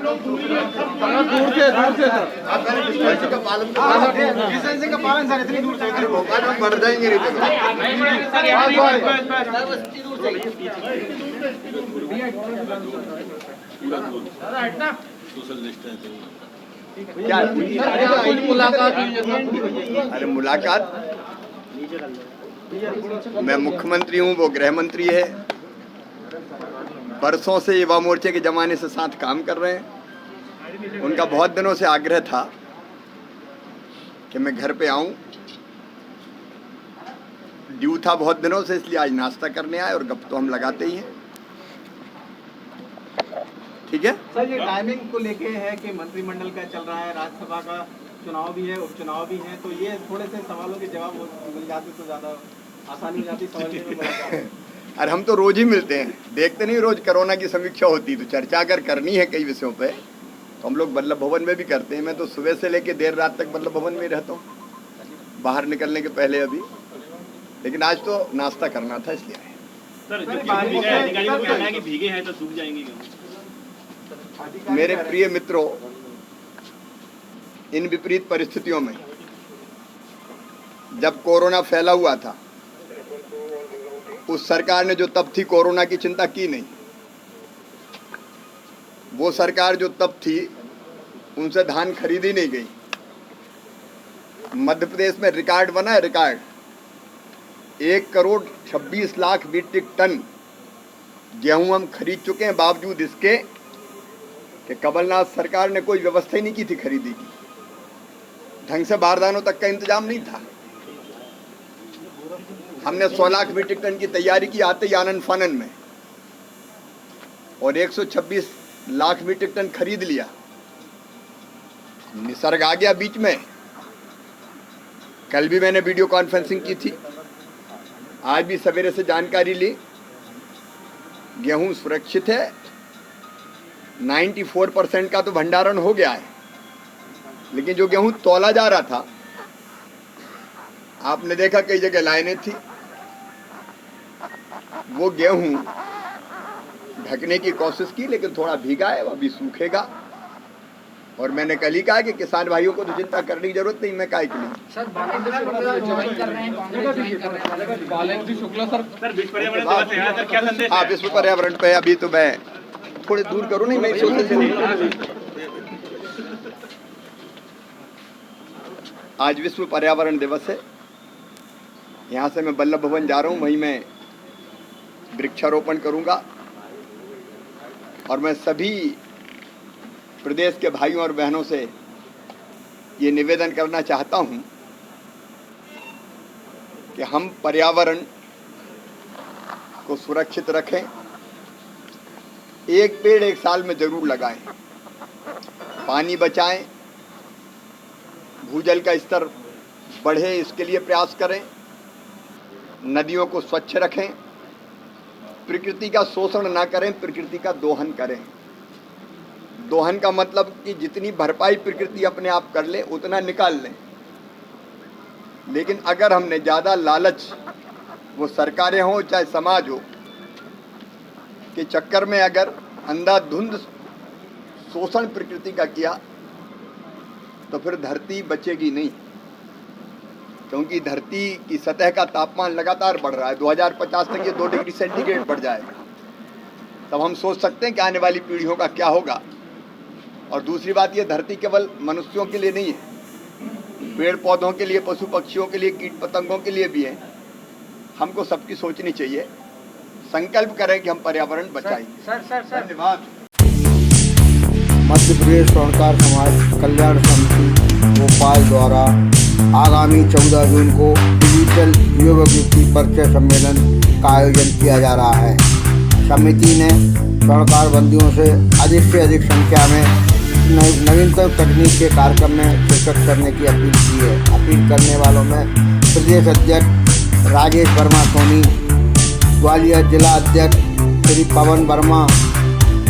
दूर से सर, आप पहले डिस्टेंसिंग का पालन करो। डिस्टेंसिंग का पालन सर, इतनी दूर से इधर भोपाल में बढ़ जाएंगे नहीं तो। सोशल डिस्टेंसिंग क्या मुलाकात? अरे मुलाकात, मैं मुख्यमंत्री हूँ, वो गृह मंत्री है। बरसों से युवा मोर्चे के जमाने से साथ काम कर रहे हैं। उनका बहुत दिनों से आग्रह था कि मैं घर पे आऊं। ड्यू था बहुत दिनों से, इसलिए आज नाश्ता करने आए और गप तो हम लगाते ही हैं। ठीक है सर, ये टाइमिंग को लेके है कि मंत्रिमंडल का चल रहा है, राज्यसभा का चुनाव भी है, उपचुनाव भी है, तो ये थोड़े से सवालों के जवाब मिल जाते तो ज़्यादा आसानी हो जाती समझने में मुलाकात। अरे हम तो रोज ही मिलते हैं, देखते नहीं रोज कोरोना की समीक्षा होती, तो चर्चा अगर करनी है कई विषयों पे तो हम लोग वल्लभ भवन में भी करते हैं। मैं तो सुबह से लेकर देर रात तक वल्लभ भवन में ही रहता हूँ, बाहर निकलने के पहले अभी। लेकिन आज तो नाश्ता करना था इसलिए आए। सर, जो अधिकारी का कहना है कि भीगे हैं तो सूख जाएंगे। मेरे प्रिय मित्रों, इन विपरीत परिस्थितियों में जब कोरोना फैला हुआ था, उस सरकार ने जो तब थी कोरोना की चिंता की नहीं। वो सरकार जो तब थी, उनसे धान खरीदी नहीं गई। मध्य प्रदेश में रिकॉर्ड बना है, रिकॉर्ड 1,26,00,000 मीट्रिक टन गेहूं हम खरीद चुके हैं, बावजूद इसके कि कमलनाथ सरकार ने कोई व्यवस्था ही नहीं की थी खरीदी की। ढंग से बारदानों तक का इंतजाम नहीं था। हमने 100 लाख मीट्रिक टन की तैयारी की आते ही आनन फानन में, और 126 लाख मीट्रिक टन खरीद लिया। निसर्ग आ गया बीच में। कल भी मैंने वीडियो कॉन्फ्रेंसिंग की थी, आज भी सवेरे से जानकारी ली। गेहूं सुरक्षित है, 94% का तो भंडारण हो गया है। लेकिन जो गेहूं तौला जा रहा था, आपने देखा कई जगह लाइनें थी, वो गेहूं ढकने की कोशिश की, लेकिन थोड़ा भीगा है, वो अभी सूखेगा। और मैंने कल ही कहा कि किसान भाइयों को तो चिंता करने की जरूरत नहीं, मैं काहे के लिए। सर, ज्वाइन कर रहे हैं, कांग्रेस ज्वाइन कर रहे हैं। बालाजी शुक्ला सर विश्व पर्यावरण दिवस है, सर क्या संदेश है? हाँ, विश्व पर्यावरण पे अभी तो मैं थोड़े दूर करूँ नहीं, मैं सोच आज विश्व पर्यावरण दिवस है। यहाँ से मैं वल्लभ भवन जा रहा हूँ, वहीं मैं वृक्षारोपण करूँगा। और मैं सभी प्रदेश के भाइयों और बहनों से ये निवेदन करना चाहता हूँ कि हम पर्यावरण को सुरक्षित रखें। एक पेड़ एक साल में जरूर लगाएं, पानी बचाएं, भूजल का स्तर बढ़े इसके लिए प्रयास करें, नदियों को स्वच्छ रखें, प्रकृति का शोषण ना करें, प्रकृति का दोहन करें। दोहन का मतलब कि जितनी भरपाई प्रकृति अपने आप कर ले उतना निकाल लें। लेकिन अगर हमने ज़्यादा लालच, वो सरकारें हों चाहे समाज हो, के चक्कर में अगर अंधाधुंध शोषण प्रकृति का किया तो फिर धरती बचेगी नहीं। क्योंकि धरती की सतह का तापमान लगातार बढ़ रहा है, 2050 तक ये 2 डिग्री सेंटीग्रेड बढ़ जाएगा। तब हम सोच सकते हैं कि आने वाली पीढ़ियों का क्या होगा। और दूसरी बात, ये धरती केवल मनुष्यों के लिए नहीं है, पेड़ पौधों के लिए, पशु पक्षियों के लिए, कीट पतंगों के लिए भी है। हमको सबकी सोचनी चाहिए, संकल्प करें कि हम पर्यावरण बचाएंगे। धन्यवाद। मध्य प्रदेश स्वर्णकार समाज कल्याण समिति भोपाल द्वारा आगामी 14 जून को डिजिटल युवा व्यक्ति परिचय सम्मेलन का आयोजन किया जा रहा है। समिति ने स्वर्णकार बंदियों से अधिक संख्या में नवीनतम तकनीक के कार्यक्रम में शिरकत करने की अपील की है। अपील करने वालों में प्रदेश अध्यक्ष राजेश वर्मा सोनी, ग्वालियर जिला अध्यक्ष श्री पवन वर्मा,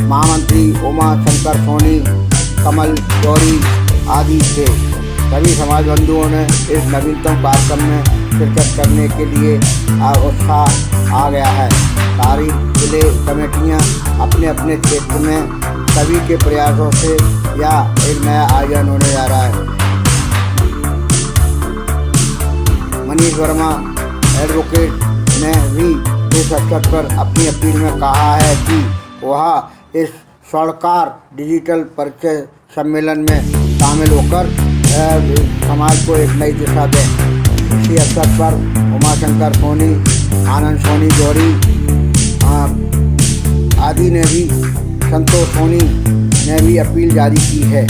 महामंत्री उमा शंकर सोनी, कमल गौरी आदि थे। सभी समाज बंधुओं ने इस नवीनतम कार्यक्रम में शिरकत करने के लिए उत्साह आ गया है। सारी जिले कमेटियां अपने अपने क्षेत्र में सभी के प्रयासों से यह एक नया आयोजन होने जा रहा है। मनीष वर्मा एडवोकेट ने भी इस अवसर पर अपनी अपील में कहा है कि वह इस स्वर्णकार डिजिटल परिचय सम्मेलन में शामिल होकर समाज को एक नई दिशा दें। इसी अवसर पर उमाशंकर सोनी, आनंद सोनी जौहरी आदि ने भी, संतोष सोनी ने भी अपील जारी की है।